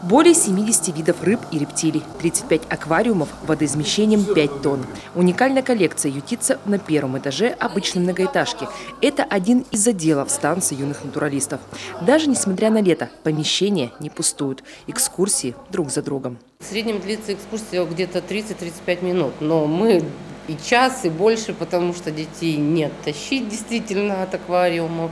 Более 70 видов рыб и рептилий, 35 аквариумов водоизмещением 5 тонн. Уникальная коллекция ютится на первом этаже обычной многоэтажки. Это один из отделов станции юных натуралистов. Даже несмотря на лето, помещения не пустуют. Экскурсии друг за другом. В среднем длится экскурсия где-то 30-35 минут, но мы и час, и больше, потому что детей нет тащить действительно от аквариумов.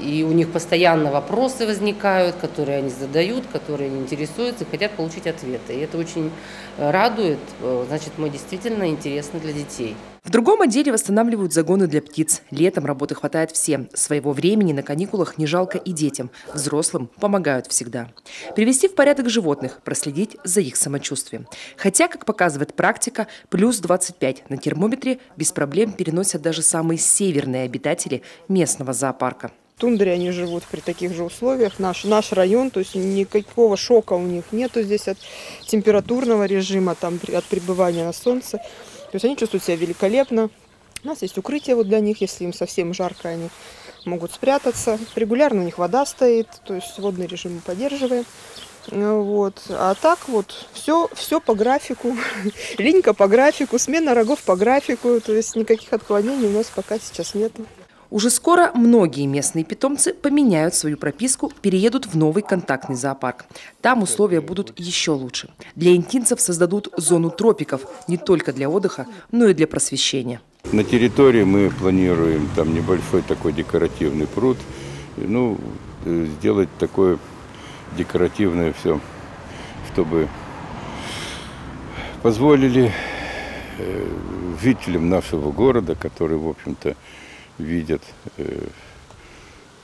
И у них постоянно вопросы возникают, которые они задают, которые они интересуются и хотят получить ответы. И это очень радует, значит, мы действительно интересны для детей. В другом отделе восстанавливают загоны для птиц. Летом работы хватает всем. Своего времени на каникулах не жалко и детям. Взрослым помогают всегда. Привести в порядок животных, проследить за их самочувствием. Хотя, как показывает практика, плюс 25 на термометре без проблем переносят даже самые северные обитатели местного зоопарка. В тундре они живут при таких же условиях. Наш район, то есть никакого шока у них нету здесь от температурного режима, от пребывания на солнце. То есть они чувствуют себя великолепно. У нас есть укрытие для них, если им совсем жарко, они могут спрятаться. Регулярно у них вода стоит, то есть водный режим мы поддерживаем. А так все по графику, линька по графику, смена рогов по графику, то есть никаких отклонений у нас пока сейчас нет. Уже скоро многие местные питомцы поменяют свою прописку, переедут в новый контактный зоопарк. Там условия будут еще лучше. Для интинцев создадут зону тропиков не только для отдыха, но и для просвещения. На территории мы планируем там небольшой такой декоративный пруд. Сделать такое декоративное все, чтобы позволили жителям нашего города, которые, в общем-то, видят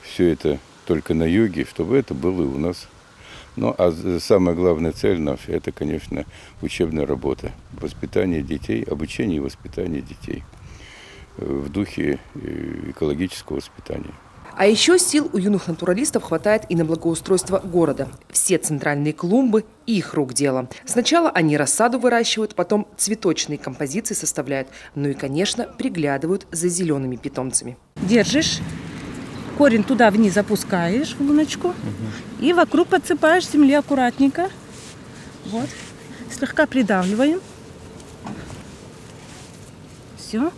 все это только на юге, чтобы это было и у нас. А самая главная цель наша – это, конечно, учебная работа, воспитание детей, обучение и воспитание детей в духе экологического воспитания. А еще сил у юных натуралистов хватает и на благоустройство города. Все центральные клумбы – их рук дело. Сначала они рассаду выращивают, потом цветочные композиции составляют. Ну и, конечно, приглядывают за зелеными питомцами. Держишь, корень туда вниз опускаешь в луночку и вокруг подсыпаешь земли аккуратненько. Вот. Слегка придавливаем. Все.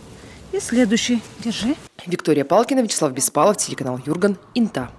И следующий. Держи. Виктория Палкина, Вячеслав Беспалов, телеканал Юрган, Инта.